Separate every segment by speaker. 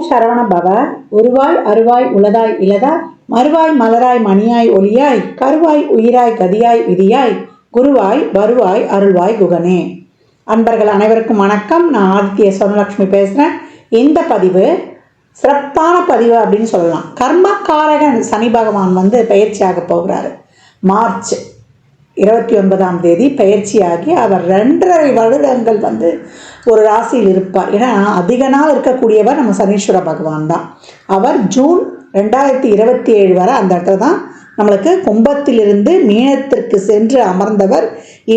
Speaker 1: சரவண பவ. உருவாய் அருவாய் உளதாய் இலதாய் மறுவாய் மலராய் மணியாய் ஒளியாய் கருவாய் உயிராய் கதியாய் விதியாய் குருவாய் வருவாய் அருள்வாய் குகனே. அன்பர்கள் அனைவருக்கும் வணக்கம். நான் ஆதித்ய சோனலட்சுமி பேசுகிறேன். இந்த பதிவு சிறப்பான பதிவு அப்படின்னு சொல்லலாம். கர்மக்காரகன் சனி பகவான் பயிற்சியாக போகிறாரு. மார்ச் 29 பயிற்சியாகி அவர் 2.5 வருடங்கள் ஒரு ராசியில் இருப்பார். ஏன்னா அதிக நாள் இருக்கக்கூடியவர் நம்ம சனீஸ்வர பகவான் தான். அவர் ஜூன் 2027 வரை அந்த இடத்துல தான் நம்மளுக்கு கும்பத்திலிருந்து மீனத்திற்கு சென்று அமர்ந்தவர்.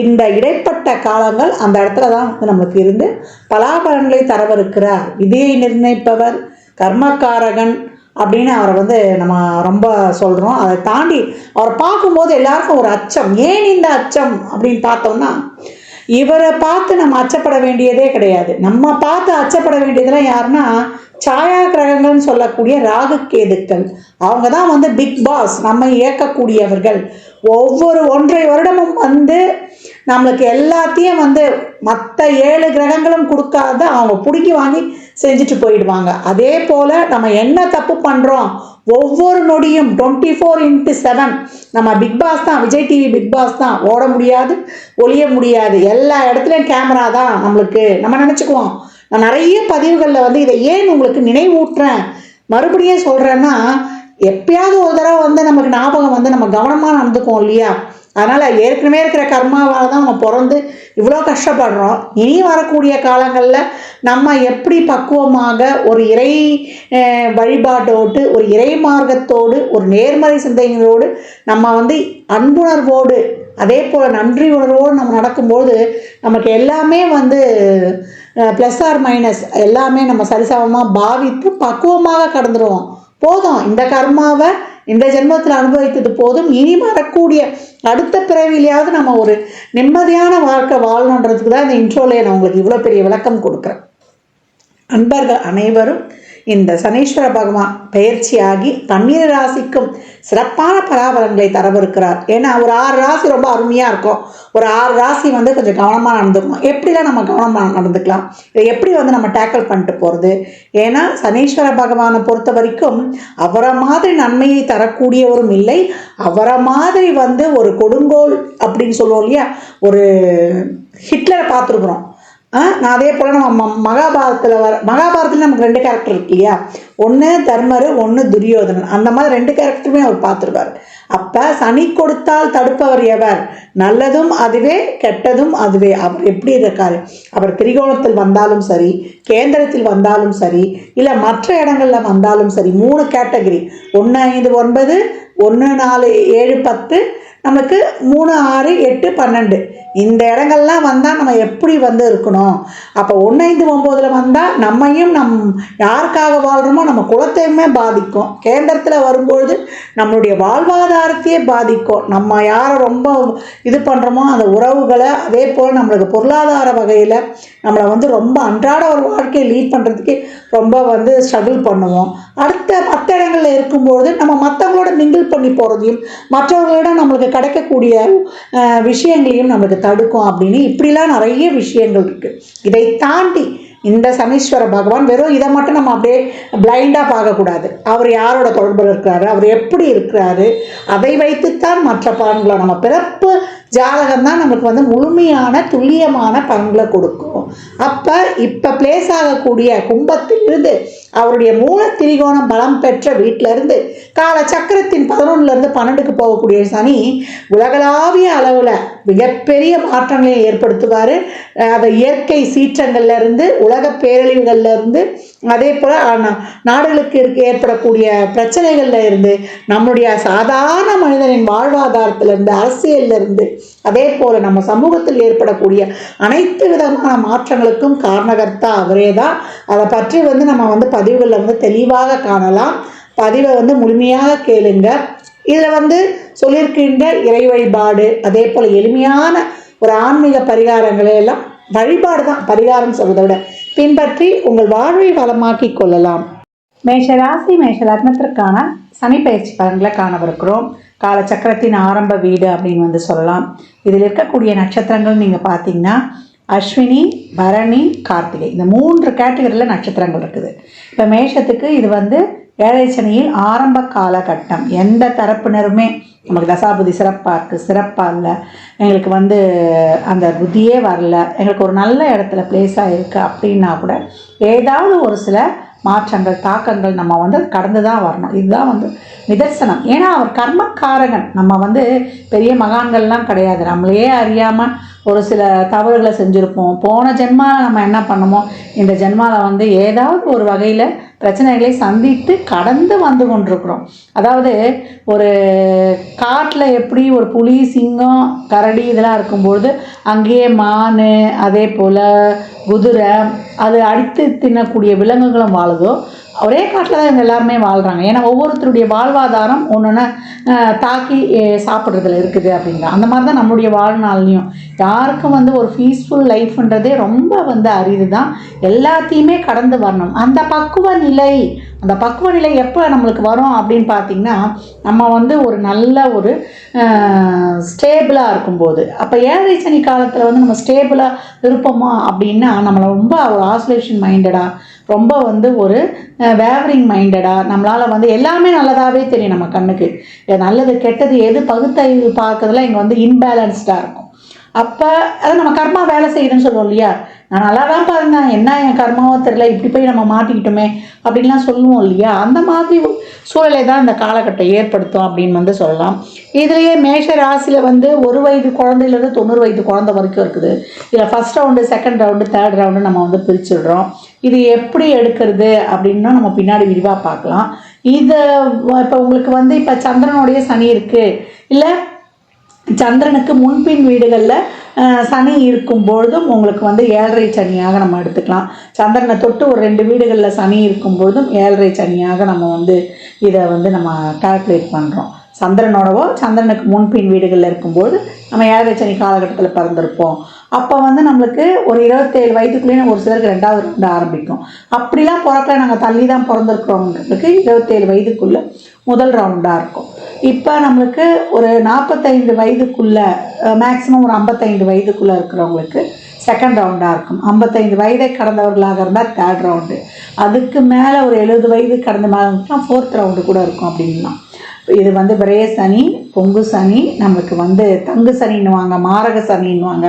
Speaker 1: இந்த இடைப்பட்ட காலங்கள் அந்த இடத்துல தான் நம்மளுக்கு இருந்து பலாபலன்களை தரவிருக்கிறார். விதியை நிர்ணயிப்பவர், கர்மக்காரகன் அப்படின்னு அவரை நம்ம ரொம்ப சொல்கிறோம். அதை தாண்டி அவரை பார்க்கும்போது எல்லாருக்கும் ஒரு அச்சம். ஏன் இந்த அச்சம் அப்படின்னு பார்த்தோம்னா, இவரை பார்த்து நம்ம அச்சப்பட வேண்டியதே கிடையாது. நம்ம பார்த்து அச்சப்பட வேண்டியதெல்லாம் யாருன்னா சாயா கிரகங்கள்னு சொல்லக்கூடிய ராகு கேதுக்கள். அவங்க தான் பிக் பாஸ், நம்ம இயக்கக்கூடியவர்கள். ஒவ்வொரு 1.5 வருடமும் நம்மளுக்கு எல்லாத்தையும் மற்ற 7 கிரகங்களும் கொடுக்காத அவங்க பிடுங்கி வாங்கி செஞ்சுட்டு போயிடுவாங்க. அதே போல் நம்ம என்ன தப்பு பண்ணுறோம், ஒவ்வொரு நொடியும் 24/7 நம்ம பிக் பாஸ் தான். விஜய் டிவி பிக் பாஸ் தான். ஓட முடியாது, ஒளிய முடியாது, எல்லா இடத்துலையும் கேமரா தான் நம்மளுக்கு. நம்ம நினச்சிக்குவோம். நான் நிறைய பதிவுகளில் இதை ஏன் உங்களுக்கு நினைவூட்டுறேன், மறுபடியும் சொல்கிறேன்னா, எப்பயாவது ஒரு தடவை நமக்கு ஞாபகம் நம்ம கவனமாக நடந்துக்குவோம் இல்லையா? அதனால் ஏற்கனவே இருக்கிற கர்மாவால் தான் நம்ம பிறந்து இவ்வளோ கஷ்டப்படுறோம். இனி வரக்கூடிய காலங்களில் நம்ம எப்படி பக்குவமாக ஒரு இறை வழிபாட்டோடு, ஒரு இறை மார்க்கத்தோடு, ஒரு நேர்மறை சிந்தனைகளோடு, நம்ம அன்புணர்வோடு, அதே போல் நன்றி உணர்வோடு நம்ம நடக்கும்போது நமக்கு எல்லாமே ப்ளஸ் ஆர் மைனஸ் எல்லாமே நம்ம சரிசமமாக பாவித்து பக்குவமாக கடந்துடுவோம். போதும், இந்த கர்மாவை இந்த ஜென்மத்தில் அனுபவித்தது போதும். இனி வரக்கூடிய அடுத்த பிறவிலையாவது நம்ம ஒரு நிம்மதியான வாழ்க்கை வாழணுன்றதுக்கு தான் இந்த இன்ட்ரோலே நான் உங்களுக்கு இவ்வளோ பெரிய விளக்கம் கொடுக்குறேன். அன்பர்கள் அனைவரும் இந்த சனீஸ்வர பகவான் பயிற்சியாகி 12 ராசிக்கும் சிறப்பான பலாபலன்களை தரவிருக்கிறார். ஏன்னா ஒரு 6 ராசி ரொம்ப அருமையாக இருக்கும். ஒரு 6 ராசி கொஞ்சம் கவனமாக நடந்துக்கணும். எப்படிலாம் நம்ம கவனமாக நடந்துக்கலாம், இதை எப்படி நம்ம டேக்கிள் பண்ணிட்டு போகிறது? ஏன்னா சனீஸ்வர பகவானை பொறுத்த வரைக்கும் அவரை மாதிரி நன்மையை தரக்கூடியவரும் இல்லை. அவரை மாதிரி ஒரு கொடுங்கோல் அப்படின்னு சொல்லுவோம் இல்லையா, ஒரு ஹிட்லரை பார்த்துருக்குறோம். நான் அதே போல் நம்ம மகாபாரதத்தில் நமக்கு 2 கேரக்டர் இருக்கு இல்லையா, ஒன்று தர்மர், ஒன்று துரியோதனன். அந்த மாதிரி 2 கேரக்டருமே அவர் பார்த்துருப்பார். அப்போ சனி கொடுத்தால் தடுப்பவர் எவர்? நல்லதும் அதுவே, கெட்டதும் அதுவே. அவர் எப்படி இருக்காரு? அவர் திரிகோணத்தில் வந்தாலும் சரி, கேந்திரத்தில் வந்தாலும் சரி, இல்லை மற்ற இடங்களில் வந்தாலும் சரி, 3 கேட்டகரி, 1, 5, 9, 1, 4, 7, 10, நமக்கு 3, 6, 8, 12 இந்த இடங்கள்லாம் வந்தால் நம்ம எப்படி இருக்கணும்? அப்போ 1, 5, 9 வந்தால் நம்மையும் யாருக்காக வாழ்கிறோமோ நம்ம குலத்தையுமே பாதிக்கும். கேந்திரத்தில் வரும்பொழுது நம்மளுடைய வாழ்வாதாரத்தையே பாதிக்கும். நம்ம யாரை ரொம்ப இது பண்ணுறோமோ அந்த உறவுகளை, அதே போல் நம்மளுக்கு பொருளாதார வகையில் நம்மளை ரொம்ப அன்றாட ஒரு வாழ்க்கையை லீட் பண்ணுறதுக்கு ரொம்ப ஸ்ட்ரகிள் பண்ணுவோம். அடுத்த மற்ற இடங்களில் இருக்கும்பொழுது நம்ம மற்றவங்களோட மிங்கிள் பண்ணி போகிறதையும் மற்றவங்களோட நம்மளுக்கு கிடைக்கக்கூடிய விஷயங்களையும் நம்மளுக்கு தடுக்கும். அப்படின்னு இப்படிலாம் நிறைய விஷயங்கள் இருக்குது. இதை தாண்டி இந்த சனீஸ்வர பகவான் வெறும் இதை மட்டும் நம்ம அப்படியே பிளைண்டாக பார்க்கக்கூடாது. அவர் யாரோட தொடர்பில் இருக்கிறாரு, அவர் எப்படி இருக்கிறாரு, அதை வைத்துத்தான் மற்ற பலன்களை, நம்ம பிறப்பு ஜாதகம் தான் நமக்கு முழுமையான துல்லியமான பலன்களை கொடுக்கும். அப்போ இப்போ பிளேஸ் ஆகக்கூடிய கும்பத்திலிருந்து அவருடைய மூல திரிகோணம் பலம் பெற்ற வீட்டிலிருந்து கால சக்கரத்தின் 11லேருந்து 12க்கு போகக்கூடிய சனி உலகளாவிய அளவில் மிகப்பெரிய மாற்றங்களை ஏற்படுத்துவார். அதை இயற்கை சீற்றங்கள்லேருந்து, உலக பேரழிவுகள்லேருந்து, அதே போல் நாடுகளுக்கு ஏற்படக்கூடிய பிரச்சனைகள்ல இருந்து, நம்முடைய சாதாரண மனிதனின் வாழ்வாதாரத்திலிருந்து, அரசியலிருந்து, அதே போல் நம்ம சமூகத்தில் ஏற்படக்கூடிய அனைத்து விதமான மாற்றங்களுக்கும் காரணகர்த்தா அவரே தான். அதை பற்றி நம்ம பதிவுகளில் தெளிவாக காணலாம். பதிவை முழுமையாக கேளுங்க. இதில் சொல்லியிருக்கின்ற இறை வழிபாடு, அதே போல் எளிமையான ஒரு ஆன்மீக பரிகாரங்களை எல்லாம், வழிபாடு தான் பரிகாரம் சொல்வதை விட, பின்பற்றி உங்கள் வாழ்வை வளமாக்கி கொள்ளலாம். மேஷராசி மேஷ லக்னத்திற்கான சனி பயிற்சி பலன்களை காணவிருக்கிறோம். காலச்சக்கரத்தின் ஆரம்ப வீடு அப்படின்னு சொல்லலாம். இதில் இருக்கக்கூடிய நட்சத்திரங்கள் நீங்கள் பார்த்தீங்கன்னா அஸ்வினி, பரணி, கார்த்திகை, இந்த 3 கேட்டகரியில் நட்சத்திரங்கள் இருக்குது. இப்போ மேஷத்துக்கு இது வந்து ஏழரை சனியில் ஆரம்ப காலகட்டம். எந்த தரப்பினருமே நமக்கு தசாபுதி சிறப்பாக இருக்குது, சிறப்பாக இல்லை, எங்களுக்கு வந்து அந்த புத்தியே வரல, எங்களுக்கு ஒரு நல்ல இடத்துல பிளேஸ் ஆகிருக்கு அப்படின்னா கூட ஏதாவது ஒரு சில மாற்றங்கள், தாக்கங்கள் நம்ம வந்து கடந்து தான் வரணும். இதுதான் வந்து நிதர்சனம். ஏன்னா அவர் கர்மக்காரகன். நம்ம வந்து பெரிய மகான்கள்லாம் கிடையாது. நம்மளையே அறியாமல் ஒரு சில தவறுகளை செஞ்சுருப்போம். போன ஜென்மாவில் நம்ம என்ன பண்ணமோ இந்த ஜென்மாவில் வந்து ஏதாவது ஒரு வகையில் பிரச்சனைகளை சந்தித்து கடந்து வந்து கொண்டிருக்கிறோம். அதாவது ஒரு காட்டில் எப்படி ஒரு புலி, சிங்கம், கரடி இதெல்லாம் இருக்கும்பொழுது அங்கேயே மான், அதே போல் குதிரை, அது அடித்து தின்னக்கூடிய விலங்குகளும் வாழுதோ, ஒரே காட்டில் தான் இவங்க எல்லாருமே வாழ்கிறாங்க. ஏன்னா ஒவ்வொருத்தருடைய வாழ்வாதாரம் ஒன்று தாக்கி சாப்பிட்றதுல இருக்குது அப்படிங்கிற அந்த மாதிரி தான் நம்மளுடைய வாழ்நாள்லையும் யாருக்கும் வந்து ஒரு பீஸ்ஃபுல் லைஃப்ன்றதே ரொம்ப வந்து அரிது தான். எல்லாத்தையுமே கடந்து வரணும். அந்த பக்குவ நிலை எப்போ நம்மளுக்கு வரும் அப்படின்னு பார்த்திங்கன்னா, நம்ம வந்து ஒரு நல்ல ஒரு ஸ்டேபிளாக இருக்கும்போது. அப்போ ஏழரை சனி காலத்தில் வந்து நம்ம ஸ்டேபிளாக இருப்போமா அப்படின்னா, நம்மளை ரொம்ப ஒரு ஆசோலேஷன் மைண்டடாக, ரொம்ப வந்து ஒரு வேவரிங் மைண்டடாக, நம்மளால் வந்து எல்லாமே நல்லதாகவே தெரியும் நம்ம கண்ணுக்கு. நல்லது கெட்டது எது பகுத்தறிவு பார்க்கறதுல இங்கே வந்து இன்பேலன்ஸ்டாக இருக்கும். அப்போ அதை நம்ம கர்மா வேலை செய்யணும்னு சொல்லுவோம் இல்லையா. நான் நல்லா தான் பாருங்க, என்ன என் கர்மாவோ தெரியல, இப்படி போய் நம்ம மாட்டிக்கிட்டோமே அப்படின்லாம் சொல்லுவோம் இல்லையா. அந்த மாதிரி சூழலை தான் இந்த காலகட்டம் ஏற்படுத்தும் அப்படின்னு வந்து சொல்லலாம். இதுலேயே மேஷ ராசியில் வந்து 1 வயது குழந்தையிலேருந்து 90 வயது குழந்தை வரைக்கும் இருக்குது. இதில் first round, second round, third round நம்ம வந்து பிரிச்சுடுறோம். இது எப்படி எடுக்கிறது அப்படின்னா நம்ம பின்னாடி விரிவாக பார்க்கலாம். இதை இப்போ உங்களுக்கு வந்து இப்போ சந்திரனுடைய சனி இருக்குது, இல்லை சந்திரனுக்கு முன்பின் வீடுகளில் சனி இருக்கும் பொழுதும் உங்களுக்கு வந்து ஏழரை சனியாக நம்ம எடுத்துக்கலாம். சந்திரனை தொட்டு ஒரு 2 வீடுகளில் சனி இருக்கும் பொழுதும் ஏழரை சனியாக நம்ம வந்து இதை வந்து நம்ம கால்குலேட் பண்ணுறோம். சந்திரனோடவோ சந்திரனுக்கு முன்பின் வீடுகளில் இருக்கும்போது நம்ம ஏழரை சனி காலகட்டத்தில் பிறந்திருப்போம். அப்போ வந்து நம்மளுக்கு ஒரு 27 வயதுக்குள்ளேயே ஒரு சிலருக்கு 2வது ரவுண்டு ஆரம்பிக்கும். அப்படிலாம் பிறக்கல, நாங்கள் தள்ளி தான் பிறந்திருக்கிறோங்களுக்கு 27 வயதுக்குள்ளே முதல் ரவுண்டாக இருக்கும். இப்போ நம்மளுக்கு ஒரு 45 வயதுக்குள்ளே, மேக்ஸிமம் ஒரு 55 வயதுக்குள்ளே இருக்கிறவங்களுக்கு செகண்ட் ரவுண்டாக இருக்கும். 55 வயதை கடந்தவர்களாக இருந்தால் தேர்ட் ரவுண்டு. அதுக்கு மேலே ஒரு 70 வயது கடந்த மேலே ஃபோர்த் ரவுண்டு கூட இருக்கும் அப்படின்லாம். இது வந்து விரய சனி, பொங்கு சனி, நம்மளுக்கு வந்து தங்கு சனின்னுவாங்க, மாரக சனின்னுவாங்க,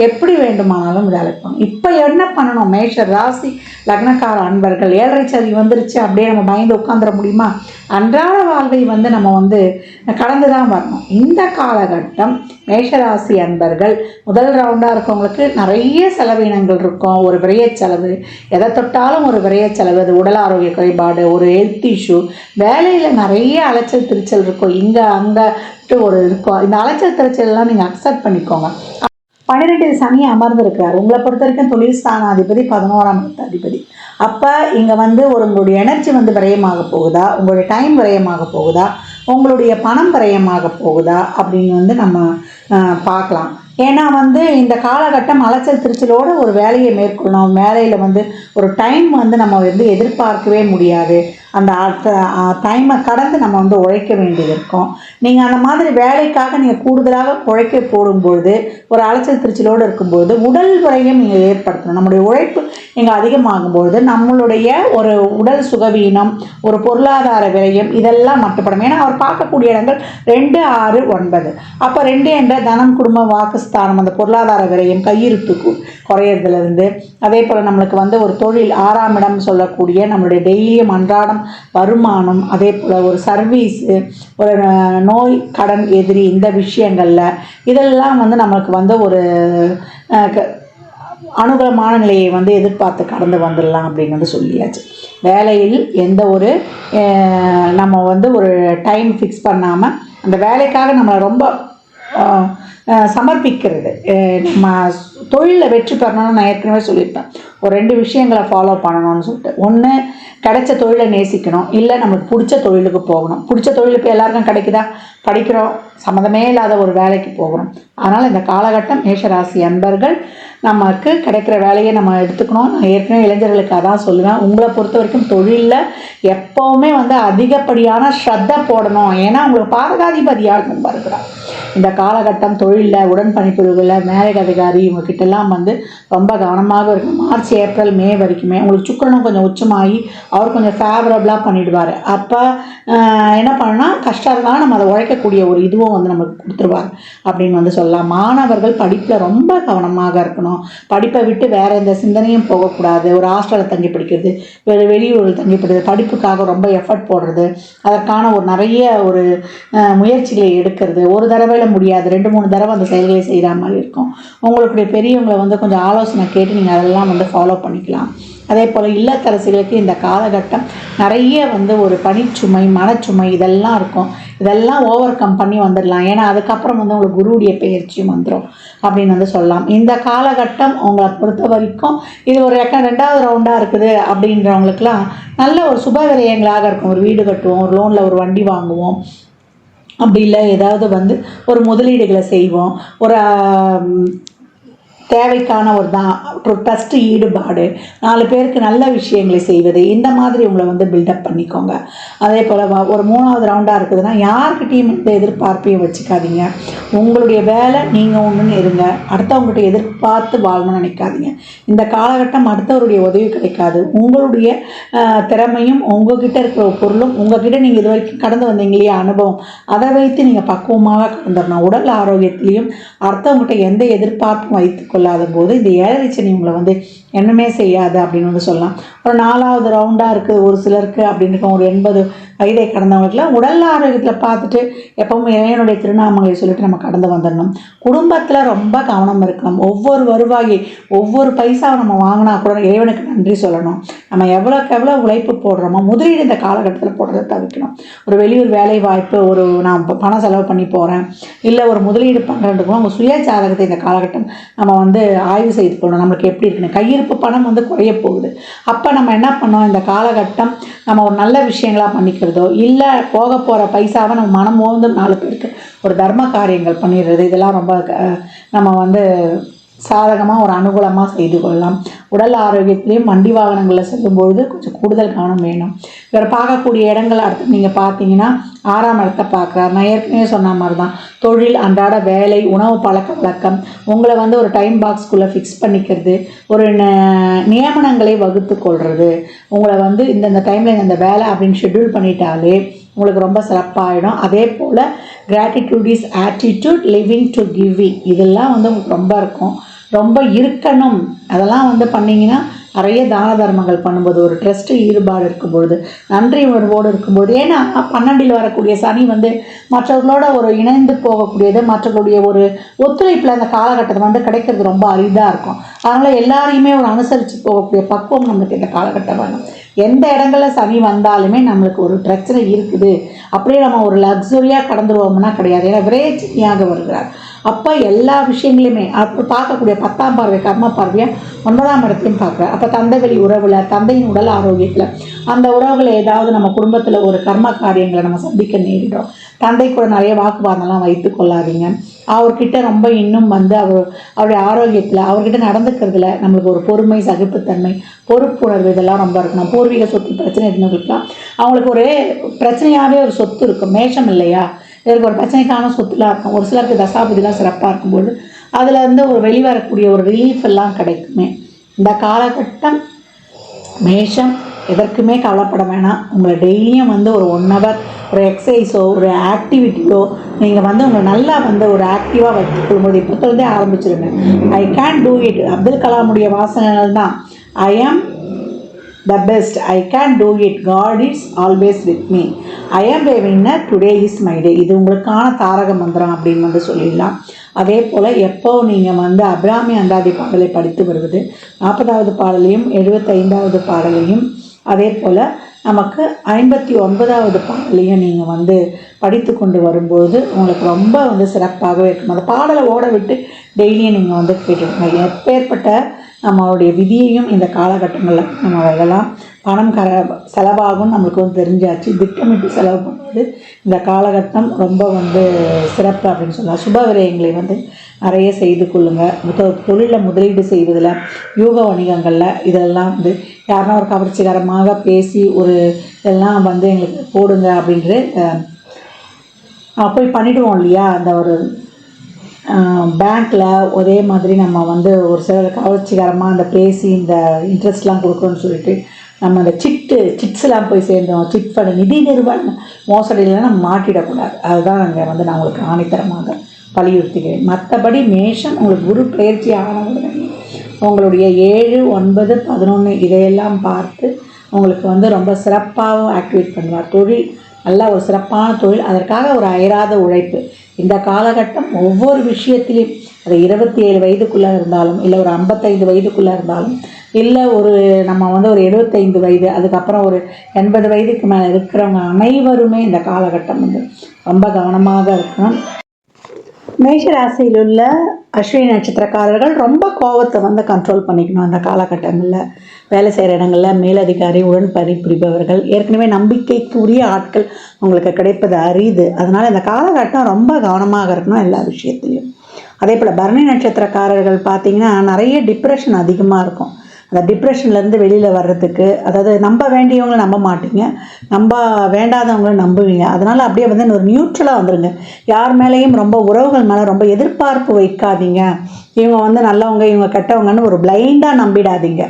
Speaker 1: எப்படி வேண்டுமானாலும் இதை அழைப்பாங்க. இப்போ என்ன பண்ணணும்? மேஷ ராசி லக்னக்கார அன்பர்கள், ஏழரை சனி வந்துருச்சு அப்படியே நம்ம பயந்து உட்காந்துட முடியுமா? அன்றாட வாழ்வை வந்து நம்ம வந்து கடந்து தான் வரணும். இந்த காலகட்டம் மேஷராசி அன்பர்கள் முதல் ரவுண்டாக இருக்கவங்களுக்கு நிறைய செலவினங்கள் இருக்கும். ஒரு விரைய செலவு, எதை தொட்டாலும் ஒரு விரைய செலவு, அது உடல் ஆரோக்கிய குறைபாடு, ஒரு ஹெல்த் இஷ்யூ, வேலையில் நிறைய அலைச்சல் திருச்சல் இருக்கும், இங்கே அங்கே ஒரு இருக்கும். இந்த அலைச்சல் திருச்சல்லாம் நீங்கள் அக்செப்ட் பண்ணிக்கோங்க. 12 சனி அமர்ந்திருக்கிறார். உங்களை பொறுத்த வரைக்கும் தொழில் ஸ்தானாதிபதி, 11ஆம் அதிபதி. அப்போ இங்கே வந்து உங்களுடைய எனர்ஜி வந்து விரயமாக போகுதா, உங்களுடைய டைம் விரயமாக போகுதா, உங்களுடைய பணம் விரயமாக போகுதா அப்படின்னு வந்து நம்ம பார்க்கலாம். ஏன்னா வந்து இந்த காலகட்டம் அலைச்சல் திருச்சலோடு ஒரு வேலையை மேற்கொள்ளணும். வேலையில் வந்து ஒரு டைம் வந்து நம்ம வந்து எதிர்பார்க்கவே முடியாது. அந்த டைமை கடந்து நம்ம வந்து உழைக்க வேண்டியது இருக்கும். நீங்கள் அந்த மாதிரி வேலைக்காக நீங்கள் கூடுதலாக உழைக்க போடும்பொழுது, ஒரு அலைச்சல் திருச்சலோடு இருக்கும்பொழுது உடல் விரயம் நீங்கள் ஏற்படுத்தணும். நம்முடைய உழைப்பு இங்கே அதிகமாகும்பொழுது நம்மளுடைய ஒரு உடல் சுகவீனம், ஒரு பொருளாதார விரயம் இதெல்லாம் மட்டுப்படும். ஏன்னா அவர் பார்க்கக்கூடிய இடங்கள் 2, 6, 9. அப்போ 2 என்ற தனம், குடும்ப, வாக்குஸ்தானம், அந்த பொருளாதார விரயம், கையிருப்பு குறையிறதுலேருந்து, அதே போல் நம்மளுக்கு வந்து ஒரு தொழில் 6ஆம் இடம் சொல்லக்கூடிய நம்மளுடைய டெய்லியும் அன்றாடம் வருமானம், அதே போல் ஒரு சர்வீஸு, ஒரு நோய், கடன், எதிரி, இந்த விஷயங்களில் இதெல்லாம் வந்து நம்மளுக்கு வந்து ஒரு அனுகூலமான நிலையை வந்து எதிர்பார்த்து கடந்து வந்துடலாம் அப்படின்னு வந்து சொல்லியாச்சு. வேலையில் எந்த ஒரு நம்ம வந்து ஒரு டைம் ஃபிக்ஸ் பண்ணாமல் அந்த வேலைக்காக நம்மளை ரொம்ப சமர்ப்பிக்கிறது. நம்ம தொழிலில் வெற்றி பெறணும்னு நான் ஏற்கனவே சொல்லியிருப்பேன். ஒரு 2 விஷயங்களை ஃபாலோ பண்ணணும்னு சொல்லிட்டு. ஒன்று, கிடைச்ச தொழிலை நேசிக்கணும், இல்லை நம்மளுக்கு பிடிச்ச தொழிலுக்கு போகணும். பிடிச்ச தொழிலுக்கு எல்லாருக்கும் கிடைக்குதா? படிக்கிறோம், சம்மந்தமே இல்லாத ஒரு வேலைக்கு போகிறோம். அதனால் இந்த காலகட்டம் மேஷராசி அன்பர்கள் நமக்கு கிடைக்கிற வேலையை நம்ம எடுத்துக்கணும். நான் ஏற்கனவே இளைஞர்களுக்கு அதான் சொல்லுவேன், உங்களை பொறுத்த வரைக்கும் தொழிலில் எப்போவுமே அதிகப்படியான ஸ்ரத்தை போடணும். ஏன்னா உங்களுக்கு பாதகாதிபதியாக இருக்கிறார். இந்த காலகட்டம் தொழிலில் உடன்பணிப்புகளில் மேலக அதிகாரி இவங்ககிட்டெல்லாம் ரொம்ப கவனமாக இருக்கணும். மார்ச் ஏப்ரல் மே வரைக்குமே உங்களுக்கு சுக்கிரனும் கொஞ்சம் உச்சமாகி அவர் கொஞ்சம் ஃபேவரபுளாக பண்ணிவிடுவார். அப்போ என்ன பண்ணால் கஷ்டம் இருந்தாலும் நம்ம அதை உழைக்கக்கூடிய ஒரு இதுவும் நமக்கு கொடுத்துருவார் அப்படின்னு சொல்லலாம். மாணவர்கள் படிப்பில் ரொம்ப கவனமாக இருக்கணும். படிப்பை விட்டு வேறு எந்த சிந்தனையும் போகக்கூடாது. ஒரு ஹாஸ்டலில் தங்கி படிக்கிறது, வெளியூரில் தங்கி படிக்கிறது, படிப்புக்காக ரொம்ப எஃபர்ட் போடுறது, அதற்கான நிறைய முயற்சிகளை எடுக்கிறது. ஒரு தடவையில் முடியாது, 2-3 தடவை அந்த செயல்களை செய்கிற மாதிரி இருக்கும். உங்களுடைய பெரியவங்களை கொஞ்சம் ஆலோசனை கேட்டு நீங்கள் அதெல்லாம் ஃபாலோ பண்ணிக்கலாம். அதே போல் இல்லத்தரசிகளுக்கு இந்த காலகட்டம் நிறைய ஒரு பணிச்சுமை, மனச்சுமை இதெல்லாம் இருக்கும். இதெல்லாம் ஓவர் கம் பண்ணி வந்துடலாம். ஏன்னா அதுக்கப்புறம் உங்களுக்கு குருவுடைய பெயர்ச்சியும் வந்துடும் அப்படின்னு சொல்லலாம். இந்த காலகட்டம் உங்களை பொறுத்த வரைக்கும் இது ஒரு 2வது ரவுண்டாக இருக்குது அப்படின்றவங்களுக்குலாம் நல்ல ஒரு சுப விரயங்களாக இருக்கும். ஒரு வீடு கட்டுவோம், ஒரு லோனில் ஒரு வண்டி வாங்குவோம், அப்படி இல்லை ஏதாவது ஒரு முதலீடுகளை செய்வோம், ஒரு தேவைக்கான ஒரு ட்ரஸ்ட்டு ஈடுபாடு, 4 பேருக்கு நல்ல விஷயங்களை செய்வது, இந்த மாதிரி உங்களை பில்டப் பண்ணிக்கோங்க. அதே போல் ஒரு 3வது ரவுண்டாக இருக்குதுன்னா யார்கிட்டையும் எந்த எதிர்பார்ப்பையும் வச்சுக்காதீங்க. உங்களுடைய வேலை நீங்கள் ஒன்றுன்னு இருங்க. அடுத்தவங்ககிட்ட எதிர்பார்த்து வாழணும்னு நினைக்காதீங்க. இந்த காலகட்டம் அடுத்தவருடைய உதவி கிடைக்காது. உங்களுடைய திறமையும் உங்கள்கிட்ட இருக்கிற பொருளும் உங்கள்கிட்ட நீங்கள் இது வரைக்கும் கடந்து வந்தீங்க இல்லையா அனுபவம், அதை வைத்து நீங்கள் பக்குவமாக கடந்துடணும். உடல் ஆரோக்கியத்திலையும் அடுத்தவங்ககிட்ட எந்த எதிர்பார்ப்பும் வைத்து கொள்ளாத போது இந்த 7 சனி உங்களை என்னமே செய்யாது அப்படின்னு சொல்லலாம். ஒரு 4வது ரவுண்டாக இருக்குது ஒரு சிலருக்கு அப்படின்னு ஒரு 80 வயதை கடந்தவங்களுக்குலாம் உடல் ஆரோக்கியத்தில் பார்த்துட்டு எப்பவுமே இறைவனுடைய திருநாமங்களை சொல்லிட்டு நம்ம கடந்து வந்துடணும். குடும்பத்தில் ரொம்ப கவனம் இருக்கணும். ஒவ்வொரு வருவாயை, ஒவ்வொரு பைசாவை நம்ம வாங்கினா கூட இறைவனுக்கு நன்றி சொல்லணும். நம்ம எவ்வளோக்கு எவ்வளோ உழைப்பு போடுறோமோ முதலீடு இந்த காலகட்டத்தில் போடுறதை தவிர்க்கணும். ஒரு வெளியூர் வேலை வாய்ப்பு, நான் பணம் செலவு பண்ணி போகிறேன், இல்லை ஒரு முதலீடு பண்ணுறதுக்கும் அவங்க சுய ஜாதகத்தை இந்த காலகட்டம் நம்ம ஆய்வு செய்து கொள்ளணும். நம்மளுக்கு எப்படி இருக்குன்னு கையிருப்பு பணம் குறைய போகுது. அப்போ நம்ம என்ன பண்ணோம், இந்த காலகட்டம் நம்ம ஒரு நல்ல விஷயங்களாக பண்ணிக்கிறதோ இல்லை போக போகிற பைசாவை நம்ம மனம் மோந்து 4 பேருக்கு ஒரு தர்ம காரியங்கள் பண்ணிடுறது, இதெல்லாம் ரொம்ப நம்ம சாதகமாக ஒரு அனுகூலமாக செய்து கொள்ளலாம். உடல் ஆரோக்கியத்திலையும் வண்டி வாகனங்களில் செல்லும்பொழுது கொஞ்சம் கூடுதல் கவனம் வேணும். இவர் பார்க்கக்கூடிய இடங்கள் அடுத்து நீங்கள் பார்த்தீங்கன்னா 6ஆம் இடத்தை பார்க்குறாரு. நான் ஏற்கனவே சொன்ன மாதிரி தான் தொழில், அன்றாட வேலை, உணவு பழக்க வழக்கம், உங்களை ஒரு டைம் பாக்ஸ்குள்ளே ஃபிக்ஸ் பண்ணிக்கிறது, ஒரு நியமனங்களை வகுத்து கொள்வது, உங்களை இந்தந்த டைமில் இந்த வேலை அப்படின்னு ஷெட்யூல் பண்ணிட்டாலே உங்களுக்கு ரொம்ப சிறப்பாகிடும். அதே போல் gratitude is attitude, living to giving, இதெல்லாம் உங்களுக்கு ரொம்ப இருக்கும், ரொம்ப இருக்கணும். அதெல்லாம் பண்ணிங்கன்னா நிறைய தான தர்மங்கள் பண்ணும்போது, ஒரு ட்ரஸ்ட்டு ஈடுபாடு இருக்கும்பொழுது, நன்றி உணர்வோடு இருக்கும்போது, ஏன்னா 12ல் வரக்கூடிய சனி மற்றவர்களோட ஒரு இணைந்து போகக்கூடியது, மற்றவர்களுடைய ஒரு ஒத்துழைப்பில் அந்த காலகட்டத்தை கிடைக்கிறது ரொம்ப அரிதாக இருக்கும். அதனால் எல்லாரையுமே ஒரு அனுசரித்து போகக்கூடிய பக்குவம் நம்மளுக்கு இந்த காலகட்டம் வேணும். எந்த இடங்களில் சனி வந்தாலுமே நம்மளுக்கு ஒரு பிரச்சனை இருக்குது, அப்படியே நம்ம ஒரு லக்ஸுரியாக கடந்துருவோம்னா கிடையாது. ஏன்னா விரைச்சியாக வருகிறார். அப்போ எல்லா விஷயங்களையுமே அப்போ பார்க்கக்கூடிய 10ஆம் பார்வை கர்ம பார்வையாக 9ஆம் இடத்தையும் பார்க்குறார். அப்போ தந்தை வழி உறவில், தந்தையின் உடல் ஆரோக்கியத்தில், அந்த உறவுகளை ஏதாவது நம்ம குடும்பத்தில் ஒரு கர்ம காரியங்களை நம்ம சந்திக்க நேரிடும். தந்தை கூட நிறைய வாக்குவாதம்லாம் வைத்து கொள்ளாதீங்க. அவர்கிட்ட ரொம்ப இன்னும் அவருடைய ஆரோக்கியத்தில், அவர்கிட்ட நடந்துக்கிறதுல நம்மளுக்கு ஒரு பொறுமை, சகிப்புத்தன்மை, பொறுப்புணர்வு இதெல்லாம் ரொம்ப இருக்கணும். பூர்வீக சொத்து பிரச்சனை இருந்தவங்களுக்குலாம் அவங்களுக்கு ஒரு பிரச்சனையாகவே ஒரு சொத்து இருக்கும். மேஷம் இல்லையா, இதற்கு ஒரு பிரச்சனைக்கான சொத்துலாம் இருக்கும். ஒரு சிலருக்கு தசாபதிலாம் சிறப்பாக இருக்கும்போது அதில் ஒரு வெளிவரக்கூடிய ஒரு ரிலீஃப் எல்லாம் கிடைக்குமே. இந்த காலகட்டம் மேஷம் எதற்குமே கவலைப்பட வேணாம். உங்களை டெய்லியும் ஒரு 1 ஹவர் ஒரு எக்ஸசைஸோ ஒரு ஆக்டிவிட்டியோ நீங்கள் உங்களை நல்லா ஒரு ஆக்டிவாக வச்சுக்கொள்ளும்போது இப்போத்திலேருந்தே ஆரம்பிச்சிருங்க. I can do it. Abdul கலாமுடைய வாசகங்கள் தான், ஐ ஆம் the best, I can do it, God is always with me, I am a winner, today is my day. இது உங்களுக்கான தாரக மந்திரம் அப்படின்னு சொல்லிடலாம். அதே போல் எப்போ நீங்கள் அபிராமி அந்தாதி பாடலை படித்து வருவது, 40வது பாடலையும் 75வது பாடலையும், அதே போல் நமக்கு 59வது பாடலையும் நீங்கள் படித்து கொண்டு வரும்போது உங்களுக்கு ரொம்ப சிறப்பாகவே இருக்கும். அந்த பாடலை ஓட விட்டு டெய்லியும் நீங்கள் கேட்டுருங்க. எப்பேற்பட்ட நம்மளுடைய விதியையும் இந்த காலகட்டங்களில் நம்ம வரலாம். பணம் செலவாகும் நம்மளுக்கு வந்து தெரிஞ்சாச்சு. திட்டமிட்டு செலவு பண்ணுவது இந்த காலகட்டம் ரொம்ப வந்து சிறப்பு அப்படின்னு சொல்லலாம். சுப விரயங்களை வந்து நிறைய செய்து கொள்ளுங்கள். தொழிலில் முதலீடு செய்வதில், யூக வணிகங்களில் இதெல்லாம் வந்து யாருன்னா ஒரு கவர்ச்சிகரமாக பேசி ஒரு இதெல்லாம் வந்து எங்களுக்கு போடுங்க அப்படின்ட்டு போய் பண்ணிவிடுவோம் இல்லையா. அந்த ஒரு பேங்க்கில் ஒரே மாதிரி நம்ம வந்து ஒரு சிலர் கவர்ச்சிகரமாக அந்த பேசி இந்த இன்ட்ரெஸ்ட்லாம் கொடுக்குறோன்னு சொல்லிட்டு நம்ம அந்த சிட்ஸ்லாம் போய் சேர்ந்தோம். சிட் ஃபண்ட் நிதி நிறுவன மோசடியில் நம்ம மாட்டிடக்கூடாது. அதுதான் அங்கே வந்து நான் உங்களுக்கு ஆணித்தரமாக வலியுறுத்துகிறேன். மற்றபடி மேஷம் உங்களுக்கு குரு பயிற்சி ஆனவுடனே உங்களுடைய 7, 9, 11 இதையெல்லாம் பார்த்து உங்களுக்கு வந்து ரொம்ப சிறப்பாகவும் ஆக்டிவேட் பண்ணுவார். தொழில் நல்ல ஒரு சிறப்பான தொழில், அதற்காக ஒரு அயராத உழைப்பு. இந்த காலகட்டம் ஒவ்வொரு விஷயத்திலையும் அது 27 வயதுக்குள்ளே இருந்தாலும், இல்லை ஒரு 55 வயதுக்குள்ளே இருந்தாலும், இல்லை ஒரு நம்ம வந்து ஒரு 75 வயது, அதுக்கப்புறம் ஒரு 80 வயதுக்கு மேலே இருக்கிறவங்க அனைவருமே இந்த காலகட்டம் வந்து ரொம்ப கவனமாக இருக்கணும். மேஷராசியில் உள்ள அஸ்வினி நட்சத்திரக்காரர்கள் ரொம்ப கோபத்தை வந்து கண்ட்ரோல் பண்ணிக்கணும். அந்த காலகட்டங்களில் வேலை செய்கிற இடங்களில் மேலதிகாரி உடன் பணிபுரிபவர்கள் ஏற்கனவே நம்பிக்கைக்குரிய ஆட்கள் உங்களுக்கு கிடைப்பது அரிது. அதனால் இந்த காலகட்டம் ரொம்ப கவனமாக இருக்கணும் எல்லா விஷயத்துலையும். அதே போல் பரணி நட்சத்திரக்காரர்கள் பார்த்திங்கன்னா நிறைய டிப்ரெஷன் அதிகமாக இருக்கும். அந்த டிப்ரெஷன்லேருந்து வெளியில் வர்றதுக்கு, அதாவது நம்ப வேண்டியவங்களை நம்ப மாட்டீங்க, நம்ப வேண்டாதவங்களை நம்புவீங்க. அதனால் அப்படியே வந்து ஒரு நியூட்ரலாக வந்துடுங்க. யார் மேலேயும் ரொம்ப உறவுகள் மேலே ரொம்ப எதிர்பார்ப்பு வைக்காதீங்க. இவங்க வந்து நல்லவங்க இவங்க கெட்டவங்கன்னு ஒரு பிளைண்டாக நம்பிடாதீங்க.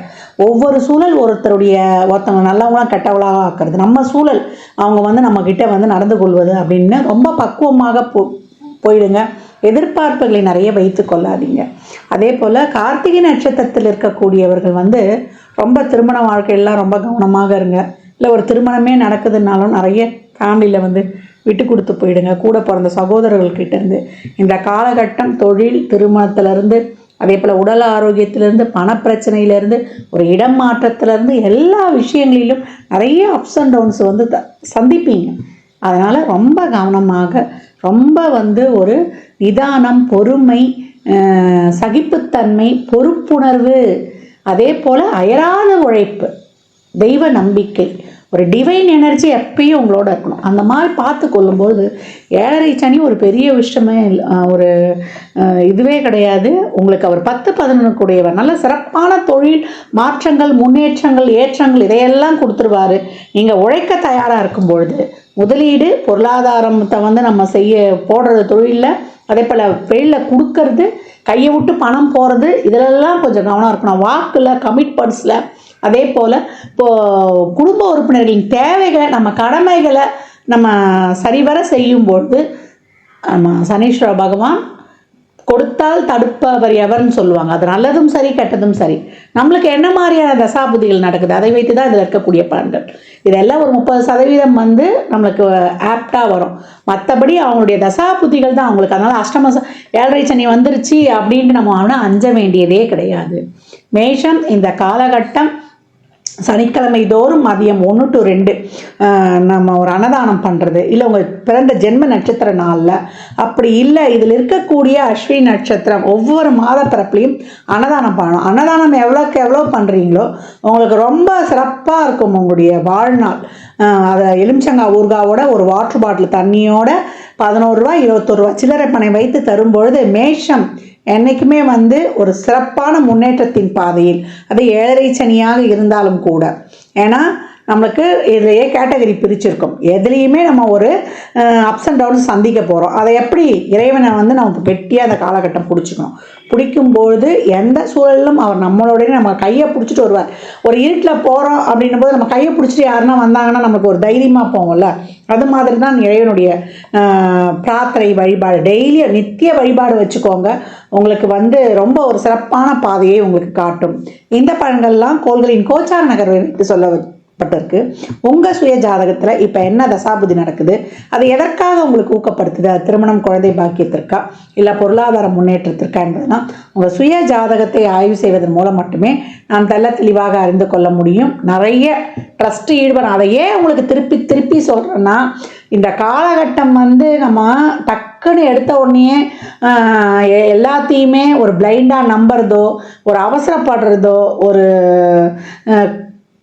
Speaker 1: ஒவ்வொரு சூழல் ஒருத்தவங்க நல்லவங்களாம் கெட்டவங்களாக ஆக்கிறது நம்ம சூழல். அவங்க வந்து நம்மக்கிட்ட வந்து நடந்து கொள்வது அப்படின்னு ரொம்ப பக்குவமாக போயிடுங்க. எதிர்பார்ப்புகளை நிறைய வைத்து கொள்ளாதீங்க. அதே போல் கார்த்திகை நட்சத்திரத்தில் இருக்கக்கூடியவர்கள் வந்து ரொம்ப திருமண வாழ்க்கையெல்லாம் ரொம்ப கவனமாக இருங்க. இல்லை ஒரு திருமணமே நடக்குதுன்னாலும் நிறைய ஃபேமிலியில் வந்து விட்டு கொடுத்து போயிடுங்க. கூட பிறந்த சகோதரர்கள்கிட்டேருந்து இந்த காலகட்டம் தொழில், திருமணத்திலேருந்து, அதே போல் உடல் ஆரோக்கியத்திலேருந்து, பணப்பிரச்சனையிலேருந்து, ஒரு இடம் மாற்றத்திலேருந்து எல்லா விஷயங்களிலும் நிறைய அப்ஸ் அண்ட் டவுன்ஸ் வந்து சந்திப்பீங்க. அதனால் ரொம்ப கவனமாக, ரொம்ப வந்து ஒரு நிதானம், பொறுமை, சகிப்புத்தன்மை, பொறுப்புணர்வு, அதே போல் அயராத உழைப்பு, தெய்வ நம்பிக்கை, ஒரு டிவைன் எனர்ஜி எப்பயும் உங்களோட இருக்கணும். அந்த மாதிரி பார்த்து கொள்ளும்போது 7.5 சனி ஒரு பெரிய விஷயமே ஒரு இதுவே கிடையாது. உங்களுக்கு அவர் 10-11 கூடியவர். நல்ல சிறப்பான தொழில் மாற்றங்கள், முன்னேற்றங்கள், ஏற்றங்கள் இதையெல்லாம் கொடுத்துருவார். நீங்கள் உழைக்க தயாராக இருக்கும் பொழுது முதலீடு, பொருளாதாரத்தை வந்து நம்ம போடுறது தொழிலில், அதே போல் வெளியில் கொடுக்கறது, கையை விட்டு பணம் போகிறது, இதிலெல்லாம் கொஞ்சம் கவனம் இருக்கணும். வாக்கில், கமிட்மெண்ட்ஸில், அதே போல் இப்போது குடும்ப உறுப்பினர்களின் தேவைகளை, நம்ம கடமைகளை நம்ம சரிவர செய்யும்போது நம்ம சனீஸ்வர பகவான் கொடுத்தால் தடுப்பவர் எவர்னு சொல்லுவாங்க. அது நல்லதும் சரி, கெட்டதும் சரி. நம்மளுக்கு என்ன மாதிரியான தசாபுதிகள் நடக்குது அதை வைத்து தான் இதில் இருக்கக்கூடிய பலன்கள். இதெல்லாம் ஒரு 30% வந்து நம்மளுக்கு ஆப்டாக வரும். மற்றபடி அவங்களுடைய தசாபுதிகள் தான் அவங்களுக்கு. அதனால் 7.5 சனி வந்துருச்சு அப்படின்ட்டு நம்ம அஞ்ச வேண்டியதே கிடையாது. மேஷம் இந்த காலகட்டம் சனிக்கிழமை தோறும் மதியம் 1 to 2 நம்ம ஒரு அன்னதானம் பண்ணுறது, இல்லை உங்கள் பிறந்த ஜென்ம நட்சத்திர நாளில், அப்படி இல்லை இதில் இருக்கக்கூடிய அஸ்வினி நட்சத்திரம் ஒவ்வொரு மாத பிறப்புலையும் அன்னதானம் பண்ணணும். அன்னதானம் எவ்வளோக்கு எவ்வளோ பண்ணுறீங்களோ உங்களுக்கு ரொம்ப சிறப்பாக இருக்கும் உங்களுடைய வாழ்நாள். அதை எலுமிச்சங்காய் ஊறுகாவோட ஒரு வாட்டர் பாட்டில் தண்ணியோட 11 ரூபா 21 ரூபா சில்லறை பணை வைத்து தரும்பொழுது மேஷம் என்றைக்குமே வந்து ஒரு சிறப்பான முன்னேற்றத்தின் பாதையில், அது 7.5 சனியாக இருந்தாலும் கூட. ஏன்னா நம்மளுக்கு இதையே கேட்டகரி பிரிச்சிருக்கும். எதுலேயுமே நம்ம ஒரு அப்ஸ் அண்ட் டவுன்ஸ் சந்திக்க போகிறோம். அதை எப்படி இறைவனை வந்து நம்ம கெட்டியாக அந்த காலகட்டம் பிடிச்சிக்கணும். பிடிக்கும்பொழுது எந்த சூழலிலும் அவர் நம்மளோடய நம்ம கையை பிடிச்சிட்டு வருவார். ஒரு இருட்டில் போகிறோம் அப்படின்னும் போது நம்ம கையை பிடிச்சிட்டு யாருன்னா வந்தாங்கன்னா நமக்கு ஒரு தைரியமாக போவோம்ல. அது மாதிரி தான் இறைவனுடைய பிரார்த்தனை வழிபாடு, டெய்லி நித்திய வழிபாடு வச்சுக்கோங்க. உங்களுக்கு வந்து ரொம்ப ஒரு சிறப்பான பாதையை உங்களுக்கு காட்டும். இந்த பலன்கள்லாம் கோள்களின் கோச்சார நகர்வை வைத்து சொல்லப்பட்டிருக்கு. உங்கள் சுய ஜாதகத்தில் இப்போ என்ன தசாபுதி நடக்குது, அது எதற்காக உங்களுக்கு ஊக்கப்படுத்துது, திருமணம், குழந்தை பாக்கியத்திற்கா, இல்லை பொருளாதார முன்னேற்றத்திற்கா என்பதுதான் உங்கள் சுய ஜாதகத்தை ஆய்வு செய்வதன் மூலம் மட்டுமே நான் தெளிவாக அறிந்து கொள்ள முடியும். நிறைய ட்ரஸ்ட் ஈடுபடும். அதையே உங்களுக்கு திருப்பி திருப்பி சொல்கிறேன்னா, இந்த காலகட்டம் வந்து நம்ம டக்குன்னு எடுத்த உடனே எல்லாத்தையுமே ஒரு பிளைண்டாக நம்புறதோ, ஒரு அவசரப்படுறதோ, ஒரு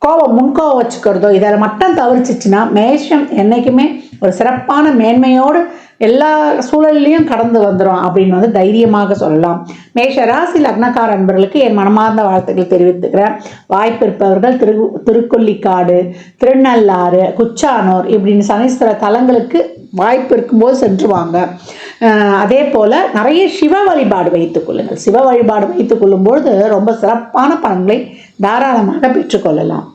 Speaker 1: முன்கோவம் வச்சுக்கிறதோ இதில் மட்டும் தவிர்த்துச்சுன்னா மேஷம் என்றைக்குமே ஒரு சிறப்பான மேன்மையோடு எல்லா சூழல்லையும் கடந்து வந்துடும் அப்படின்னு வந்து தைரியமாக சொல்லலாம். மேஷ ராசி லக்னக்கார அன்பர்களுக்கு என் மனமார்ந்த வாழ்த்துக்கள் தெரிவித்துக்கிறேன். வாய்ப்பு இருப்பவர்கள் திருக்கொல்லிக்காடு, திருநள்ளாறு, குச்சானூர் இப்படின்னு சனீஸ்வர தலங்களுக்கு வாய்ப்பு இருக்கும்போது சென்று வாங்க. அதே போல் நிறைய சிவ வழிபாடு வைத்துக் கொள்ளுங்கள். சிவ வழிபாடு வைத்துக் கொள்ளும்பொழுது ரொம்ப சிறப்பான பலன்களை தாராளமாக பெற்றுக்கொள்ளலாம்.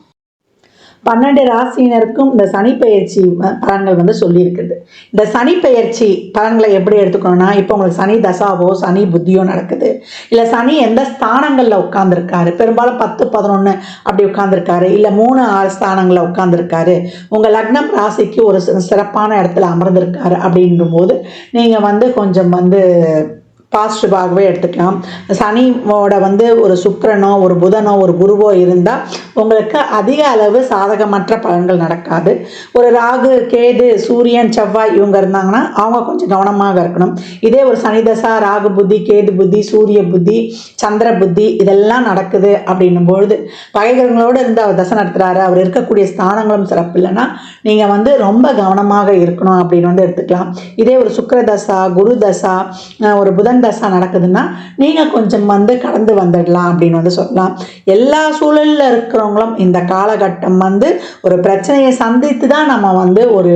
Speaker 1: 12 ராசியினருக்கும் இந்த சனி பெயர்ச்சி பலன்கள் வந்து சொல்லியிருக்குது. இந்த சனி பெயர்ச்சி பலன்களை எப்படி எடுத்துக்கணும்னா, இப்போ உங்களுக்கு சனி தசாவோ சனி புத்தியோ நடக்குது, இல்லை சனி எந்த ஸ்தானங்களில் உட்கார்ந்துருக்காரு, பெரும்பாலும் 10, 11 அப்படி உட்கார்ந்துருக்காரு, இல்லை 3, 6 ஸ்தானங்களில் உட்கார்ந்துருக்காரு, உங்கள் லக்னம் ராசிக்கு ஒரு சிறப்பான இடத்துல அமர்ந்திருக்காரு அப்படின்ற போது நீங்கள் வந்து கொஞ்சம் வந்து பாசிட்டிவாகவே எடுத்துக்கலாம். சனியோட வந்து ஒரு சுக்கிரனோ ஒரு புதனோ ஒரு குருவோ இருந்தால் உங்களுக்கு அதிக அளவு சாதகமற்ற பலன்கள் நடக்காது. ஒரு ராகு, கேது, சூரியன், செவ்வாய் இவங்க இருந்தாங்கன்னா அவங்க கொஞ்சம் கவனமாக இருக்கணும். இதே ஒரு சனி தசா, ராகு புத்தி, கேது புத்தி, சூரிய புத்தி, சந்திர புத்தி இதெல்லாம் நடக்குது அப்படின்னும் பொழுது பகைகளோடு இருந்து அவர் தசை நடத்துகிறாரு, அவர் இருக்கக்கூடிய ஸ்தானங்களும் சிறப்பு இல்லைன்னா நீங்கள் வந்து ரொம்ப கவனமாக இருக்கணும் அப்படின்னு வந்து எடுத்துக்கலாம். இதே ஒரு சுக்கிர தசா, குரு தசா, ஒரு புதன் தசா நடக்குதுன்னா நீங்கள் கொஞ்சம் வந்து கடந்து வந்துடலாம் அப்படின்னு வந்து சொல்லலாம். எல்லா சூழலில் இருக்கிறவங்களும் இந்த காலகட்டம் வந்து ஒரு பிரச்சனையை சந்தித்து தான் நம்ம வந்து ஒரு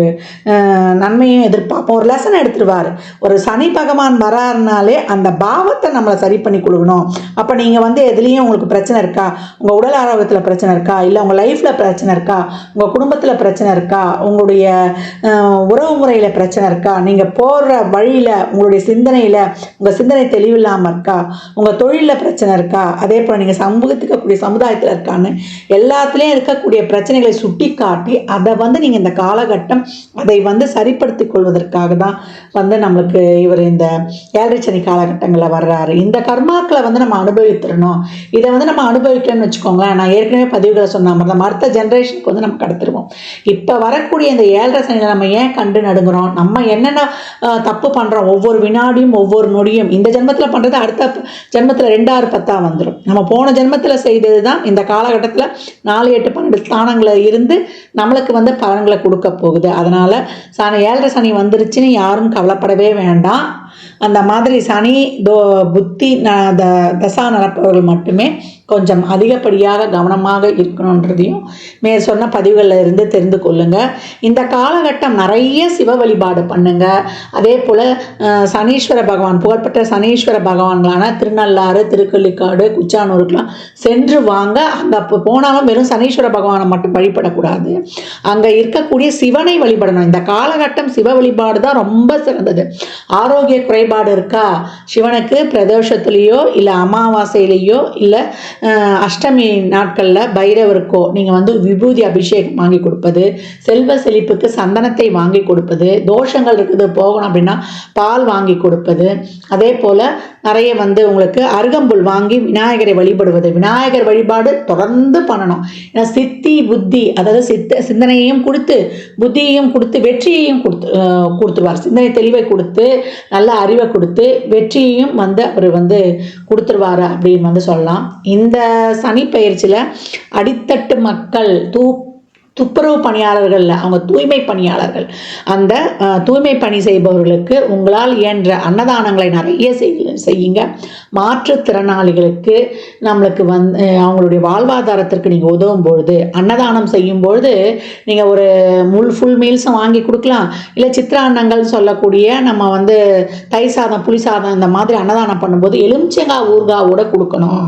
Speaker 1: நன்மையும் எதிர்பார்ப்போம். ஒரு லெசன் எடுத்துருவார். ஒரு சனி பகவான் வராருனாலே அந்த பாவத்தை நம்மளை சரி பண்ணி கொடுக்கணும். அப்போ நீங்கள் வந்து எதுலேயும் உங்களுக்கு பிரச்சனை இருக்கா, உங்கள் உடல் ஆரோக்கியத்தில் பிரச்சனை இருக்கா, இல்லை உங்கள் லைஃப்பில் பிரச்சனை இருக்கா, உங்கள் குடும்பத்தில் பிரச்சனை இருக்கா, உங்களுடைய உறவு முறையில் பிரச்சனை இருக்கா, நீங்கள் போகிற வழியில் உங்களுடைய சிந்தனையில் உங்கள் சிந்தனை தெளிவில்லாமல் இருக்கா, உங்கள் தொழிலில் பிரச்சனை இருக்கா, அதே போல் நீங்கள் சமூகத்துக்கக்கூடிய சமுதாயத்தில் இருக்கான்னு எல்லாத்துலேயும் இருக்கக்கூடிய பிரச்சனைகளை சுட்டி காட்டி அதை வந்து நீங்கள் இந்த காலகட்டம் அதை வந்து சரிப்படுத்தி கொள்வதற்காக தான் வந்து நம்மளுக்கு இவர் இந்த 7 சனி காலகட்டங்களில் வர்றாரு. இந்த கர்மாக்களை வந்து நம்ம அனுபவித்துடணும். இதை வந்து நம்ம அனுபவிக்கணும்னு வச்சுக்கோங்களேன், நான் ஏற்கனவே பதிவுகளை சொன்ன மாதிரி தான் அடுத்த ஜென்ரேஷனுக்கு வந்து நம்ம கடத்திடுவோம். இப்போ வரக்கூடிய இந்த 7 சனியில் நம்ம ஏன் கண்டு நடுங்குறோம், நம்ம என்னென்ன தப்பு பண்ணுறோம், ஒவ்வொரு வினாடியும் ஒவ்வொரு நொடியும் இந்த ஜென்மத்தில் பண்ணுறது அடுத்த ஜென்மத்தில் 2, 6, 10 வந்துடும். நம்ம போன ஜென்மத்தில் செய்தது தான் இந்த காலகட்டத்தில் 4, 8, 12 ஸ்தானங்களில் இருந்து நம்மளுக்கு வந்து பலன்களை கொடுக்க போகுது. அதனால் 7 சனி வந்துருச்சுன்னு யாரும் கவலைப்படவே வேண்டாம். அந்த மாதிரி சனி புத்தி தசா நடப்பவர்கள் மட்டுமே கொஞ்சம் அதிகப்படியாக கவனமாக இருக்கணுன்றதையும் சொன்ன பதிவுகளில் இருந்து தெரிந்து கொள்ளுங்க. இந்த காலகட்டம் நிறைய சிவ வழிபாடு பண்ணுங்க. அதே போல் சனீஸ்வர பகவான், புகழ்பெற்ற சனீஸ்வர பகவான்களான திருநள்ளாறு, திருக்கொல்லிக்காடு, குச்சானூருக்கெலாம் சென்று வாங்க. அங்கே போனாலும் வெறும் சனீஸ்வர பகவானை மட்டும் வழிபடக்கூடாது, அங்கே இருக்கக்கூடிய சிவனை வழிபடணும். இந்த காலகட்டம் சிவ வழிபாடு தான் ரொம்ப சிறந்தது. ஆரோக்கிய குறைபாடு இருக்கா, சிவனுக்கு பிரதோஷத்துலேயோ இல்லை அமாவாசையிலேயோ இல்லை அஷ்டமி நாட்களில் பைரவருக்கோ நீங்கள் வந்து விபூதி அபிஷேகம் வாங்கி கொடுப்பது, செல்வ செழிப்புக்கு சந்தனத்தை வாங்கி கொடுப்பது, தோஷங்கள் இருக்குது போகணும் அப்படின்னா பால் வாங்கி கொடுப்பது, அதே போல் நிறைய வந்து உங்களுக்கு அருகம்புல் வாங்கி விநாயகரை வழிபடுவது. விநாயகர் வழிபாடு தொடர்ந்து பண்ணணும். ஏன்னா சித்தி புத்தி, அதாவது சிந்தனையையும் கொடுத்து புத்தியையும் கொடுத்து வெற்றியையும் கொடுத்துருவார். சிந்தனை தெளிவை கொடுத்து நல்ல அறிவை கொடுத்து வெற்றியையும் வந்து அவர் வந்து கொடுத்துருவார் அப்படின்னு வந்து சொல்லலாம். இந்த சனி பயிற்சியில் அடித்தட்டு மக்கள் துப்புரவு பணியாளர்கள், அவங்க தூய்மை பணியாளர்கள், அந்த தூய்மை பணி செய்பவர்களுக்கு உங்களால் இயன்ற அன்னதானங்களை நிறைய செய்யுங்க. மாற்றுத்திறனாளிகளுக்கு நம்மளுக்கு அவங்களுடைய வாழ்வாதாரத்திற்கு நீங்கள் உதவும் பொழுது, அன்னதானம் செய்யும் பொழுது நீங்கள் ஒரு ஃபுல் மீல்ஸும் வாங்கி கொடுக்கலாம். இல்லை சித்திரான்னங்கள் சொல்லக்கூடிய நம்ம வந்து தயிர் சாதம், புளி சாதம் இந்த மாதிரி அன்னதானம் பண்ணும்போது எலுமிச்சங்காய் ஊறுகாவோட கொடுக்கணும்.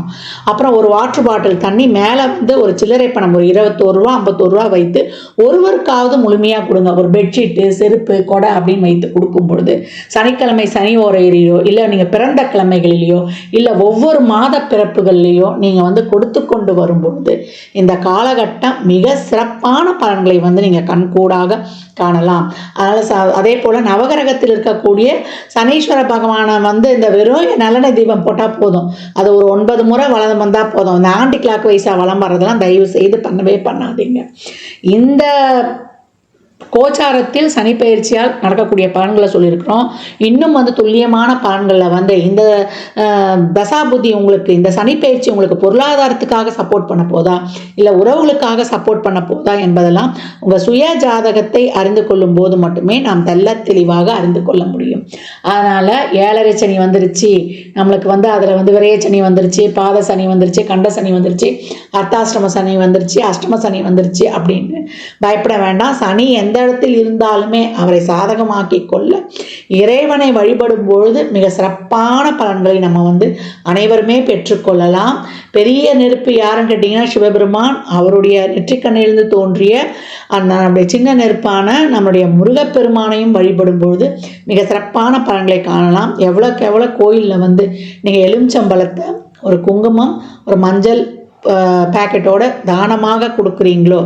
Speaker 1: அப்புறம் ஒரு வாட்டர் பாட்டில் தண்ணி மேலே வந்து ஒரு சில்லறை பணம் ஒரு 21 ரூபா 51 ரூபா வைத்து ஒருவருக்காவது முழுமையாக கொடுங்க. ஒரு பெட்ஷீட்டு, செருப்பு, கொடை அப்படின்னு வைத்து கொடுக்கும் பொழுது சனிக்கிழமை சனி ஓரையிலையோ இல்லை நீங்கள் பிறந்த கிழமைகளிலேயோ இல்லை ஒவ்வொரு மாத பிறப்புகள்லையோ நீங்கள் வந்து கொடுத்து கொண்டு வரும்பொழுது இந்த காலகட்டம் மிக சிறப்பான பலன்களை வந்து நீங்கள் கண்கூடாக காணலாம். அதனால் அதே போல் நவகிரகத்தில் இருக்கக்கூடிய சனீஸ்வர பகவானை வந்து இந்த வெறும் நல்லெண்ணெய் தீபம் போட்டால் போதும், அது ஒரு 9 முறை வளம் வந்தால் போதும். இந்த ஆண்டி கிளாக் வைஸாக வளம் வர்றதெல்லாம் தயவு செய்து பண்ணவே பண்ணாதீங்க. இந்த கோச்சாரத்தில் சனி பயிற்சியால் நடக்கக்கூடிய பலன்களை சொல்லியிருக்கிறோம். இன்னும் துல்லியமான பலன்களில் இந்த தசாபுத்தி உங்களுக்கு, இந்த சனி பயிற்சி உங்களுக்கு பொருளாதாரத்துக்காக சப்போர்ட் பண்ண போதா, இல்லை உறவுகளுக்காக சப்போர்ட் பண்ண போதா என்பதெல்லாம் உங்கள் சுய ஜாதகத்தை அறிந்து கொள்ளும் போது மட்டுமே நாம் தெல்ல தெளிவாக அறிந்து கொள்ள முடியும். அதனால் 7.5 சனி வந்துருச்சு, நம்மளுக்கு அதில் விரைய சனி வந்துருச்சு, பாத சனி வந்துருச்சு, கண்ட சனி வந்துருச்சு, அர்த்தாஷ்டம சனி வந்துருச்சு, அஷ்டம சனி வந்துருச்சு அப்படின்னு பயப்பட வேண்டாம். சனி எந்த இடத்தில் இருந்தாலுமே அவரை சாதகமாக்கி கொள்ள இறைவனை வழிபடும் பொழுது மிக சிறப்பான பலன்களை நம்ம அனைவருமே பெற்றுக்கொள்ளலாம். பெரிய நெருப்பு யாருன்னு கேட்டிங்கன்னா சிவபெருமான். அவருடைய நெற்றிக்கண்ணிலிருந்து தோன்றிய அந்த நம்முடைய சின்ன நெருப்பான நம்முடைய முருகப்பெருமானையும் வழிபடும் பொழுது மிக சிறப்பான பலன்களை காணலாம். எவ்வளோக்கு எவ்வளோ கோயிலில் நீங்கள் எலுமிச்சம்பழத்தை, ஒரு குங்குமம், ஒரு மஞ்சள் பேக்கெட்டோட தானமாக கொடுக்குறீங்களோ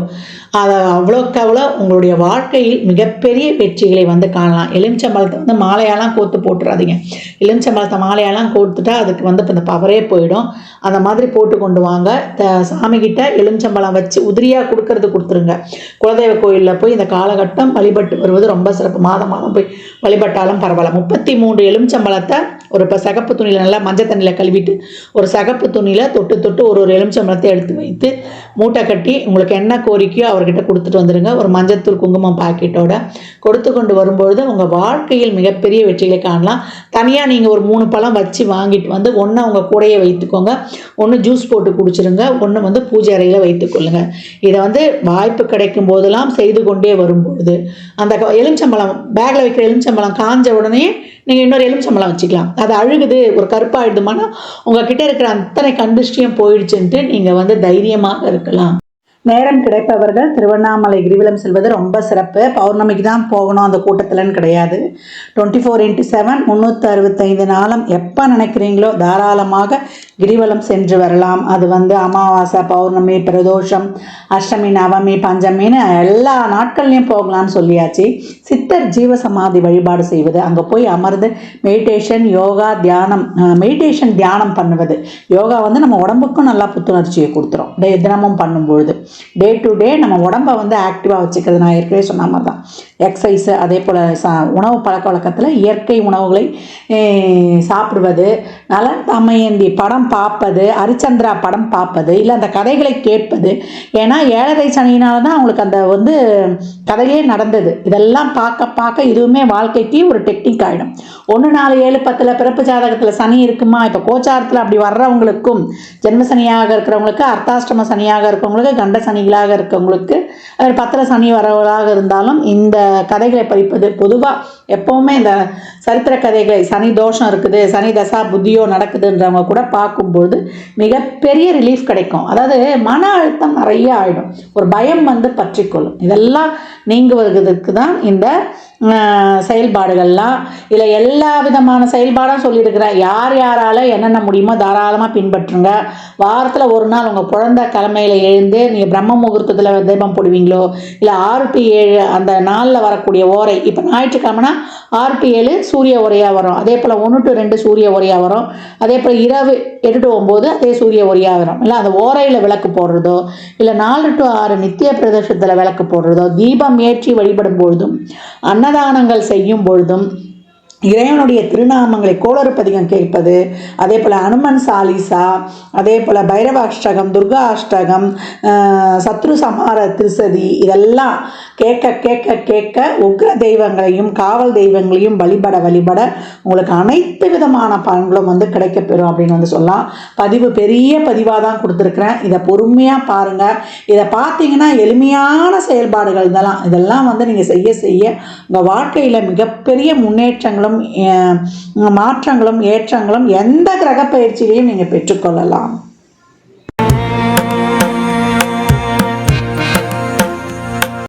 Speaker 1: அதை அவ்வளோக்கு அவ்வளோ உங்களுடைய வாழ்க்கையில் மிகப்பெரிய வெற்றிகளை காணலாம். எலுமிச்சம்பழத்தை மாலையாலாம் கோர்த்து போட்டுறாதீங்க. எலுமிச்சம்பழத்தை மாலையாலாம் கோர்த்துட்டா அதுக்கு இந்த பவரே போயிடும். அந்த மாதிரி போட்டு கொண்டு வாங்க. சாமிகிட்ட எலுமிச்சம்பழம் வச்சு உதிரியாக கொடுத்துருங்க. குலதெய்வ கோயிலில் போய் இந்த காலகட்டம் வழிபட்டு வருவது ரொம்ப சிறப்பு. மாதம் போய் வழிபட்டாலும் பரவாயில்ல. 33 எலுமிச்சம்பழத்தை ஒரு சகப்பு துணியில் நல்லா மஞ்சள் தண்ணியில் கழுவிட்டு ஒரு சகப்பு துணியில் தொட்டு ஒரு எலுமிச்சம்பழத்தை எடுத்து வைத்து மூட்டை கட்டி உங்களுக்கு என்ன கோரிக்கையோ அவர்கிட்ட கொடுத்துட்டு வந்துடுங்க. ஒரு மஞ்சத்தூள் குங்குமம் பாக்கெட்டோட கொடுத்து கொண்டு வரும்பொழுது உங்கள் வாழ்க்கையில் மிகப்பெரிய வெற்றிகளை காணலாம். தனியாக நீங்கள் ஒரு 3 பழம் வச்சு வாங்கிட்டு ஒன்று உங்கள் கூடையே வைத்துக்கோங்க, ஒன்று ஜூஸ் போட்டு குடிச்சிருங்க, ஒன்று பூஜை அறையில் வைத்துக்கொள்ளுங்க. இதை வாய்ப்பு கிடைக்கும் போதெல்லாம் செய்து கொண்டே வரும்பொழுது அந்த எலுமிச்சம்பழம் பேக்கில் வைக்கிற எலுமிச்சம்பழம் காஞ்ச உடனே நீங்கள் இன்னொரு எலுமிச்சம்பழம் வச்சுக்கலாம். அது அழுகுது, ஒரு கருப்பாயிடுதுமானா உங்ககிட்ட இருக்கிற அத்தனை கண்டிஷ்டியும் போயிடுச்சுன்ட்டு நீங்கள் தைரியமாக இருக்கலாம். நேரம் கிடைப்பவர்கள் திருவண்ணாமலை கிரிவலம் செல்வது ரொம்ப சிறப்பு. பௌர்ணமிக்கு தான் போகணும் அந்த கூட்டத்தில்னு கிடையாது. 24x7 365 நாளும் எப்போ நினைக்கிறீங்களோ தாராளமாக கிரிவலம் சென்று வரலாம். அது அமாவாசை, பௌர்ணமி, பிரதோஷம், அஷ்டமி, நவமி, பஞ்சமின்னு எல்லா நாட்கள்லையும் போகலான்னு சொல்லியாச்சு. சித்தர் ஜீவசமாதி வழிபாடு செய்வது, அங்கே போய் அமர்ந்து மெடிடேஷன், யோகா, தியானம், மெடிடேஷன் தியானம் பண்ணுவது. யோகா நம்ம உடம்புக்கும் நல்லா புத்துணர்ச்சியை கொடுத்துரும். தினமும் பண்ணும்பொழுது டே டு டே நம்ம உடம்பை ஆக்டிவாக வச்சுக்கிறது. நான் ஏற்கனவே சொன்ன மாதிரி தான் எக்ஸசைஸு. அதே போல் உணவு பழக்க வழக்கத்தில் இயற்கை உணவுகளை சாப்பிடுவது, நல்ல தமயந்தி படம் பார்ப்பது, ஹரிச்சந்திரா படம் பார்ப்பது, இல்லை அந்த கதைகளை கேட்பது. ஏன்னா 7.5 சனியினால தான் அவங்களுக்கு அந்த கதையே நடந்தது. இதெல்லாம் பார்க்க இதுவுமே வாழ்க்கைக்கு ஒரு டெக்னிக் ஆகிடும். 1, 4, 7, 10 பிறப்பு ஜாதகத்தில் சனி இருக்குமா, இப்போ கோச்சாரத்தில் அப்படி வர்றவங்களுக்கும், ஜென்ம சனியாக இருக்கிறவங்களுக்கு, அர்த்தாஷ்டம சனியாக இருக்கிறவங்களுக்கு, கண்ட சனிகளாக இருக்கிறவங்களுக்கு, 10 சனி வரவர்களாக இருந்தாலும் இந்த கதைகளை படிப்பது. பொதுவாக எப்போவுமே இந்த சரித்திர கதைகளை, சனி தோஷம் இருக்குது, சனி தசா புத்தியோ நடக்குதுன்றவங்க கூட பார்க்கும்பொழுது மிகப்பெரிய ரிலீஃப் கிடைக்கும். அதாவது மன அழுத்தம் நிறைய ஆகிடும், ஒரு பயம் பற்றிக்கொள்ளும். இதெல்லாம் நீங்குவதற்கு தான் இந்த செயல்பாடுகள்லாம். இதில் எல்லா விதமான செயல்பாடும் சொல்லியிருக்கிறேன். யாரால் என்னென்ன முடியுமோ தாராளமாக பின்பற்றுங்க. வாரத்தில் ஒரு நாள் உங்கள் குழந்தை கிழமையில் எழுந்து நீங்கள் பிரம்ம முகூர்த்தத்தில் தீபம் போடுவீங்களோ, இல்லை 6 to 7 அந்த நாளில் வரக்கூடிய ஓரை, இப்போ ஞாயிற்றுக்கிழமைனா 6 to 7 சூரிய உரையாக வரும். அதே போல் 1 to 2 சூரிய உரையாக வரும். அதே போல் இரவு 8 to 9 அதே சூரிய உரையாக வரும். இல்லை அந்த ஓரையில் விளக்கு போடுறதோ, இல்லை 4 to 6 நித்திய பிரதோஷத்தில் விளக்கு போடுறதோ, தீபம் ஏற்றி வழிபடும் பொழுதும், அன்னதானங்கள் செய்யும் பொழுதும், இறைவனுடைய திருநாமங்களை கோளறு பதிகம் கேட்பது, அதே போல் அனுமன் சாலிசா, அதே போல் பைரவ அஷ்டகம், துர்கா அஷ்டகம், சத்ரு சமார திருசதி, இதெல்லாம் கேட்க கேட்க கேட்க உக்ர தெய்வங்களையும் காவல் தெய்வங்களையும் வழிபட உங்களுக்கு அனைத்து விதமான பலன்களும் கிடைக்கப்பெறும் அப்படின்னு சொல்லலாம். பதிவு பெரிய பதிவாக தான் கொடுத்துருக்குறேன். இதை பொறுமையாக பாருங்கள். இதை பார்த்தீங்கன்னா எளிமையான செயல்பாடுகள் இதெல்லாம் நீங்கள் செய்ய செய்ய உங்கள் வாழ்க்கையில் மிகப்பெரிய முன்னேற்றங்களும் மாற்றங்களும் ஏற்றங்களும் எந்த கிரக பயிற்சியிலையும் நீங்கள் பெற்றுக்கொள்ளலாம்.